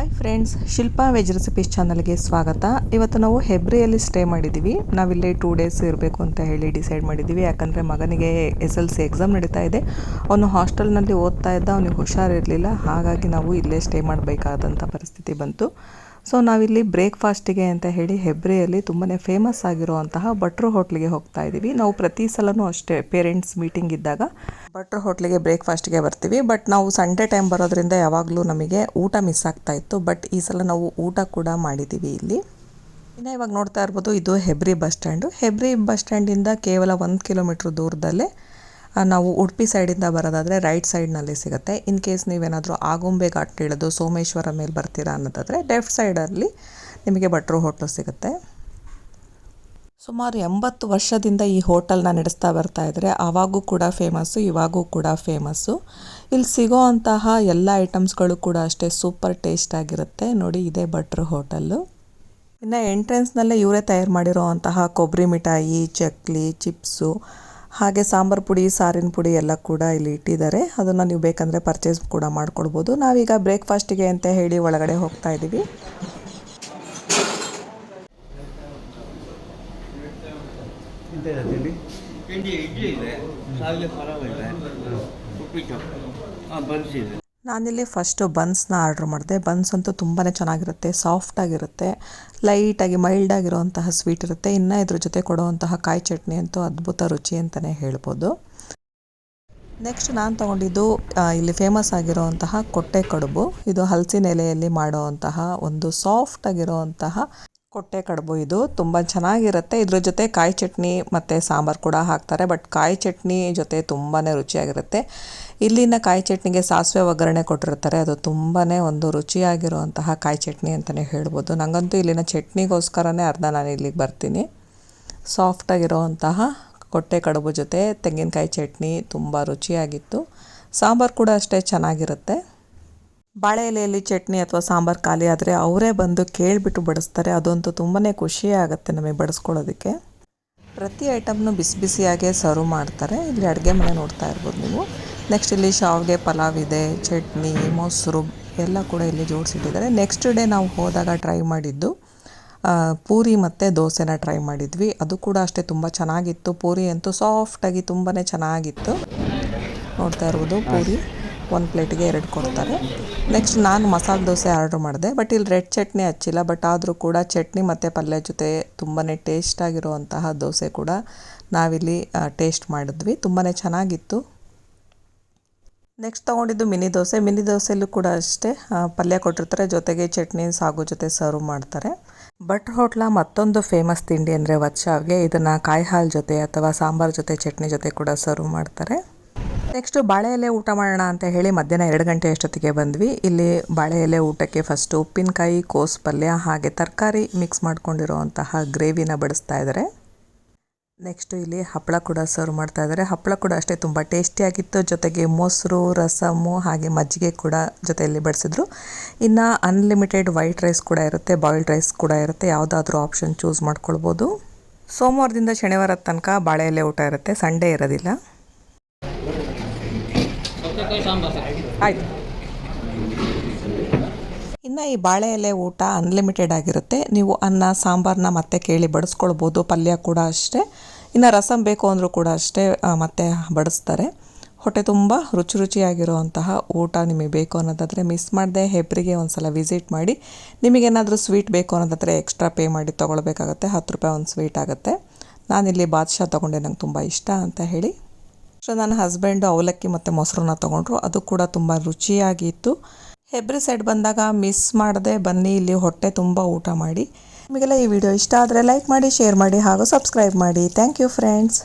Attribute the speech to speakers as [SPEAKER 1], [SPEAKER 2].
[SPEAKER 1] Hi friends, Shilpa veg recipes ಚಾನಲ್ಗೆ ಸ್ವಾಗತ. ಇವತ್ತು ನಾವು ಹೆಬ್ರಿಯಲ್ಲಿ ಸ್ಟೇ ಮಾಡಿದ್ದೀವಿ. ನಾವಿಲ್ಲಿ 2 ಡೇಸ್ ಇರಬೇಕು ಅಂತ ಹೇಳಿ ಡಿಸೈಡ್ ಮಾಡಿದ್ದೀವಿ. ಯಾಕಂದರೆ ಮಗನಿಗೆ SLC ಎಕ್ಸಾಮ್ ನಡೀತಾ ಇದೆ. ಅವನು ಹಾಸ್ಟೆಲ್ನಲ್ಲಿ ಓದ್ತಾ ಇದ್ದ, ಅವನಿಗೆ ಹುಷಾರಿರಲಿಲ್ಲ. ಹಾಗಾಗಿ ನಾವು ಇಲ್ಲೇ ಸ್ಟೇ ಮಾಡಬೇಕಾದಂಥ ಪರಿಸ್ಥಿತಿ ಬಂತು. ಸೊ ನಾವಿಲ್ಲಿ ಬ್ರೇಕ್ಫಾಸ್ಟಿಗೆ ಅಂತ ಹೇಳಿ ಹೆಬ್ರಿಯಲ್ಲಿ ತುಂಬಾ ಫೇಮಸ್ ಆಗಿರುವಂತಹ ಭಟ್ರು ಹೋಟ್ಲಿಗೆ ಹೋಗ್ತಾ ಇದ್ದೀವಿ. ನಾವು ಪ್ರತಿ ಸಲನೂ ಅಷ್ಟೇ ಪೇರೆಂಟ್ಸ್ ಮೀಟಿಂಗ್ ಇದ್ದಾಗ ಭಟ್ರು ಹೋಟ್ಲಿಗೆ ಬ್ರೇಕ್ಫಾಸ್ಟಿಗೆ ಬರ್ತೀವಿ. ಬಟ್ ನಾವು ಸಂಡೇ ಟೈಮ್ ಬರೋದ್ರಿಂದ ಯಾವಾಗಲೂ ನಮಗೆ ಊಟ ಮಿಸ್ ಆಗ್ತಾ ಇತ್ತು. ಬಟ್ ಈ ಸಲ ನಾವು ಊಟ ಕೂಡ ಮಾಡಿದ್ದೀವಿ ಇಲ್ಲಿ. ಇನ್ನು ಇವಾಗ ನೋಡ್ತಾ ಇರ್ಬೋದು, ಇದು Hebri bus stand. Hebri bus ಸ್ಟ್ಯಾಂಡಿಂದ ಕೇವಲ 1 ಕಿಲೋಮೀಟ್ರ್ ದೂರದಲ್ಲೇ ನಾವು ಉಡುಪಿ ಸೈಡಿಂದ ಬರೋದಾದರೆ ರೈಟ್ ಸೈಡ್ನಲ್ಲಿ ಸಿಗುತ್ತೆ. ಇನ್ ಕೇಸ್ ನೀವೇನಾದರೂ ಆಗುಂಬೆ ಘಾಟ್ ಇಳಿದು ಸೋಮೇಶ್ವರ ಮೇಲೆ ಬರ್ತೀರಾ ಅನ್ನೋದಾದರೆ ಲೆಫ್ಟ್ ಸೈಡಲ್ಲಿ ನಿಮಗೆ ಭಟ್ರು ಹೋಟ್ಲು ಸಿಗುತ್ತೆ. ಸುಮಾರು 80 ವರ್ಷದಿಂದ ಈ ಹೋಟೆಲ್ನ ನಡೆಸ್ತಾ ಬರ್ತಾ ಇದ್ದಾರೆ. ಆವಾಗೂ ಕೂಡ ಫೇಮಸ್ಸು, ಇವಾಗೂ ಕೂಡ ಫೇಮಸ್ಸು. ಇಲ್ಲಿ ಸಿಗೋ ಅಂತಹ ಎಲ್ಲ ಐಟಮ್ಸ್ಗಳು ಕೂಡ ಅಷ್ಟೇ ಸೂಪರ್ ಟೇಸ್ಟ್ ಆಗಿರುತ್ತೆ. ನೋಡಿ, ಇದೇ ಭಟ್ರು ಹೋಟೆಲ್ಲು. ಇನ್ನು ಎಂಟ್ರೆನ್ಸ್ನಲ್ಲೇ ಇವರೇ ತಯಾರು ಮಾಡಿರೋ ಅಂತಹ ಕೊಬ್ಬರಿ ಮಿಠಾಯಿ, ಚಕ್ಲಿ, ಚಿಪ್ಸು, ಹಾಗೆ ಸಾಂಬಾರು ಪುಡಿ, ಸಾರಿನ ಪುಡಿ ಎಲ್ಲ ಕೂಡ ಇಲ್ಲಿ ಇಟ್ಟಿದ್ದಾರೆ. ಅದನ್ನು ನೀವು ಬೇಕಂದರೆ ಪರ್ಚೇಸ್ ಕೂಡ ಮಾಡ್ಕೊಳ್ಬೋದು. ನಾವೀಗ ಬ್ರೇಕ್ಫಾಸ್ಟಿಗೆ ಅಂತ ಹೇಳಿ ಒಳಗಡೆ ಹೋಗ್ತಾ ಇದ್ದೀವಿ. ನಾನಿಲ್ಲಿ ಫಸ್ಟು ಬನ್ಸ್ನ ಆರ್ಡ್ರ್ ಮಾಡಿದೆ. ಬನ್ಸ್ ಅಂತೂ ತುಂಬಾ ಚೆನ್ನಾಗಿರುತ್ತೆ, ಸಾಫ್ಟಾಗಿರುತ್ತೆ, ಲೈಟಾಗಿ ಮೈಲ್ಡಾಗಿರೋಂತಹ ಸ್ವೀಟ್ ಇರುತ್ತೆ. ಇನ್ನು ಇದ್ರ ಜೊತೆ ಕೊಡುವಂತಹ ಕಾಯಿ ಚಟ್ನಿ ಅಂತೂ ಅದ್ಭುತ ರುಚಿ ಅಂತಲೇ ಹೇಳ್ಬೋದು. ನೆಕ್ಸ್ಟ್ ನಾನು ತೊಗೊಂಡಿದ್ದು ಇಲ್ಲಿ ಫೇಮಸ್ ಆಗಿರೋವಂತಹ ಕೊಟ್ಟೆ ಕಡುಬು. ಇದು ಹಲಸಿನ ಎಲೆಯಲ್ಲಿ ಮಾಡೋವಂತಹ ಒಂದು ಸಾಫ್ಟಾಗಿರೋವಂತಹ ಕೊಟ್ಟೆ ಕಡುಬು. ಇದು ತುಂಬ ಚೆನ್ನಾಗಿರುತ್ತೆ. ಇದ್ರ ಜೊತೆ ಕಾಯಿ ಚಟ್ನಿ ಮತ್ತು ಸಾಂಬಾರು ಕೂಡ ಹಾಕ್ತಾರೆ. ಬಟ್ ಕಾಯಿ ಚಟ್ನಿ ಜೊತೆ ತುಂಬಾ ರುಚಿಯಾಗಿರುತ್ತೆ. ಇಲ್ಲಿನ ಕಾಯಿ ಚಟ್ನಿಗೆ ಸಾಸಿವೆ ಒಗ್ಗರಣೆ ಕೊಟ್ಟಿರ್ತಾರೆ. ಅದು ತುಂಬಾ ಒಂದು ರುಚಿಯಾಗಿರುವಂತಹ ಕಾಯಿ ಚಟ್ನಿ ಅಂತಲೇ ಹೇಳ್ಬೋದು. ನನಗಂತೂ ಇಲ್ಲಿನ ಚಟ್ನಿಗೋಸ್ಕರನೇ ನಾನು ಇಲ್ಲಿಗೆ ಬರ್ತೀನಿ. ಸಾಫ್ಟಾಗಿರೋವಂತಹ ಕೊಟ್ಟೆ ಕಡುಬು ಜೊತೆ ತೆಂಗಿನಕಾಯಿ ಚಟ್ನಿ ತುಂಬ ರುಚಿಯಾಗಿತ್ತು. ಸಾಂಬಾರು ಕೂಡ ಅಷ್ಟೇ ಚೆನ್ನಾಗಿರುತ್ತೆ. ಬಾಳೆ ಎಲೆಯಲ್ಲಿ ಚಟ್ನಿ ಅಥವಾ ಸಾಂಬಾರು ಖಾಲಿ ಆದರೆ ಅವರೇ ಬಂದು ಕೇಳಿಬಿಟ್ಟು ಬಡಿಸ್ತಾರೆ. ಅದಂತೂ ತುಂಬಾ ಖುಷಿ ಆಗುತ್ತೆ ನಮಗೆ ಬಡಿಸ್ಕೊಳ್ಳೋದಕ್ಕೆ. ಪ್ರತಿ ಐಟಮ್ನು ಬಿಸಿ ಬಿಸಿಯಾಗೇ ಸರ್ವ್ ಮಾಡ್ತಾರೆ. ಇಲ್ಲಿ ಅಡುಗೆ ಮನೆ ನೋಡ್ತಾ ಇರ್ಬೋದು ನೀವು. ನೆಕ್ಸ್ಟ್ ಇಲ್ಲಿ ಶಾವಿಗೆ ಪಲಾವ್ ಇದೆ, ಚಟ್ನಿ, ಮೊಸರು ಎಲ್ಲ ಕೂಡ ಇಲ್ಲಿ ಜೋಡಿಸಿಟ್ಟಿದ್ದಾರೆ. ನೆಕ್ಸ್ಟ್ ಡೇ ನಾವು ಹೋದಾಗ ಟ್ರೈ ಮಾಡಿದ್ದು ಪೂರಿ ಮತ್ತು ದೋಸೆನ ಟ್ರೈ ಮಾಡಿದ್ವಿ. ಅದು ಕೂಡ ಅಷ್ಟೇ ತುಂಬ ಚೆನ್ನಾಗಿತ್ತು. ಪೂರಿ ಅಂತೂ ಸಾಫ್ಟಾಗಿ ತುಂಬಾ ಚೆನ್ನಾಗಿತ್ತು. ನೋಡ್ತಾ ಇರ್ಬೋದು, ಪೂರಿ 1 ಪ್ಲೇಟಿಗೆ 2 ಕೊಡ್ತಾರೆ. ನೆಕ್ಸ್ಟ್ ನಾನು ಮಸಾಲೆ ದೋಸೆ ಆರ್ಡ್ರ್ ಮಾಡಿದೆ. ಬಟ್ ಇಲ್ಲಿ ರೆಡ್ ಚಟ್ನಿ ಹಚ್ಚಿಲ್ಲ. ಬಟ್ ಆದರೂ ಕೂಡ ಚಟ್ನಿ ಮತ್ತು ಪಲ್ಯ ಜೊತೆ ತುಂಬಾ ಟೇಸ್ಟಾಗಿರುವಂತಹ ದೋಸೆ ಕೂಡ ನಾವಿಲ್ಲಿ ಟೇಸ್ಟ್ ಮಾಡಿದ್ವಿ. ತುಂಬಾ ಚೆನ್ನಾಗಿತ್ತು. ನೆಕ್ಸ್ಟ್ ತೊಗೊಂಡಿದ್ದು ಮಿನಿ ದೋಸೆ. ಮಿನಿ ದೋಸೆಯಲ್ಲೂ ಕೂಡ ಅಷ್ಟೇ ಪಲ್ಯ ಕೊಟ್ಟಿರ್ತಾರೆ, ಜೊತೆಗೆ ಚಟ್ನಿ ಸಾಗು ಜೊತೆ ಸರ್ವ್ ಮಾಡ್ತಾರೆ. ಭಟ್ರು ಹೋಟ್ಲ ಮತ್ತೊಂದು ಫೇಮಸ್ ತಿಂಡಿ ಅಂದರೆ ಶಾವಿಗೆ. ಇದನ್ನು ಕಾಯಿ ಹಾಲು ಜೊತೆ ಅಥವಾ ಸಾಂಬಾರು ಜೊತೆ ಚಟ್ನಿ ಜೊತೆ ಕೂಡ ಸರ್ವ್ ಮಾಡ್ತಾರೆ. ನೆಕ್ಸ್ಟು ಬಾಳೆ ಎಲೆ ಊಟ ಮಾಡೋಣ ಅಂತ ಹೇಳಿ ಮಧ್ಯಾಹ್ನ 2 ಗಂಟೆ ಅಷ್ಟೊತ್ತಿಗೆ ಬಂದ್ವಿ. ಇಲ್ಲಿ ಬಾಳೆ ಎಲೆ ಊಟಕ್ಕೆ ಫಸ್ಟು ಉಪ್ಪಿನಕಾಯಿ, ಕೋಸು ಪಲ್ಯ ಹಾಗೆ ತರಕಾರಿ ಮಿಕ್ಸ್ ಮಾಡ್ಕೊಂಡಿರೋವಂತಹ ಗ್ರೇವಿನ ಬಡಿಸ್ತಾ ಇದ್ದಾರೆ. ನೆಕ್ಸ್ಟು ಇಲ್ಲಿ ಹಪ್ಪಳ ಕೂಡ ಸರ್ವ್ ಮಾಡ್ತಾ ಇದ್ದಾರೆ. ಹಪ್ಪಳ ಕೂಡ ಅಷ್ಟೇ ತುಂಬ ಟೇಸ್ಟಿಯಾಗಿತ್ತು. ಜೊತೆಗೆ ಮೊಸರು, ರಸಮ್ಮು ಹಾಗೆ ಮಜ್ಜಿಗೆ ಕೂಡ ಜೊತೆಯಲ್ಲಿ ಬಡಿಸಿದ್ರು. ಇನ್ನು ಅನ್ಲಿಮಿಟೆಡ್ ವೈಟ್ ರೈಸ್ ಕೂಡ ಇರುತ್ತೆ, ಬಾಯ್ಲ್ಡ್ ರೈಸ್ ಕೂಡ ಇರುತ್ತೆ. ಯಾವುದಾದ್ರೂ ಆಪ್ಷನ್ ಚೂಸ್ ಮಾಡ್ಕೊಳ್ಬೋದು. ಸೋಮವಾರದಿಂದ ಶನಿವಾರದ ತನಕ ಬಾಳೆ ಎಲೆ ಊಟ ಇರುತ್ತೆ, ಸಂಡೇ ಇರೋದಿಲ್ಲ. ಆಯಿತು. ಇನ್ನು ಈ ಬಾಳೆ ಎಲೆ ಊಟ ಅನ್ಲಿಮಿಟೆಡ್ ಆಗಿರುತ್ತೆ. ನೀವು ಅನ್ನ ಸಾಂಬಾರನ್ನ ಮತ್ತೆ ಕೇಳಿ ಬಡಿಸ್ಕೊಳ್ಬೋದು. ಪಲ್ಯ ಕೂಡ ಅಷ್ಟೇ. ಇನ್ನು ರಸಮ್ ಬೇಕು ಅಂದರೂ ಕೂಡ ಅಷ್ಟೇ ಮತ್ತೆ ಬಡಿಸ್ತಾರೆ. ಹೊಟ್ಟೆ ತುಂಬ ರುಚಿಯಾಗಿರುವಂತಹ ಊಟ ನಿಮಗೆ ಬೇಕು ಅನ್ನೋದಾದರೆ ಮಿಸ್ ಮಾಡದೆ ಹೆಬ್ರಿಗೆ ಒಂದು ಸಲ ವಿಸಿಟ್ ಮಾಡಿ. ನಿಮಗೇನಾದರೂ ಸ್ವೀಟ್ ಬೇಕು ಅನ್ನೋದಾದರೆ ಎಕ್ಸ್ಟ್ರಾ ಪೇ ಮಾಡಿ ತೊಗೊಳ್ಬೇಕಾಗತ್ತೆ. 10 ರೂಪಾಯಿ ಒಂದು ಸ್ವೀಟ್ ಆಗುತ್ತೆ. ನಾನಿಲ್ಲಿ ಬಾದ್ಶಾ ತೊಗೊಂಡೆ, ನಂಗೆ ತುಂಬ ಇಷ್ಟ ಅಂತ ಹೇಳಿ. ಸೊ ನನ್ನ ಹಸ್ಬೆಂಡು ಅವಲಕ್ಕಿ ಮತ್ತು ಮೊಸರನ್ನ ತೊಗೊಂಡ್ರು. ಅದು ಕೂಡ ತುಂಬ ರುಚಿಯಾಗಿತ್ತು. ಹೆಬ್ರಿ ಸೈಡ್ ಬಂದಾಗ ಮಿಸ್ ಮಾಡದೆ ಬನ್ನಿ, ಇಲ್ಲಿ ಹೊಟ್ಟೆ ತುಂಬ ಊಟ ಮಾಡಿ. ನಿಮಗೆಲ್ಲ ಈ ವಿಡಿಯೋ ಇಷ್ಟ ಆದರೆ ಲೈಕ್ ಮಾಡಿ, ಶೇರ್ ಮಾಡಿ ಹಾಗೂ ಸಬ್ಸ್ಕ್ರೈಬ್ ಮಾಡಿ. Thank you friends.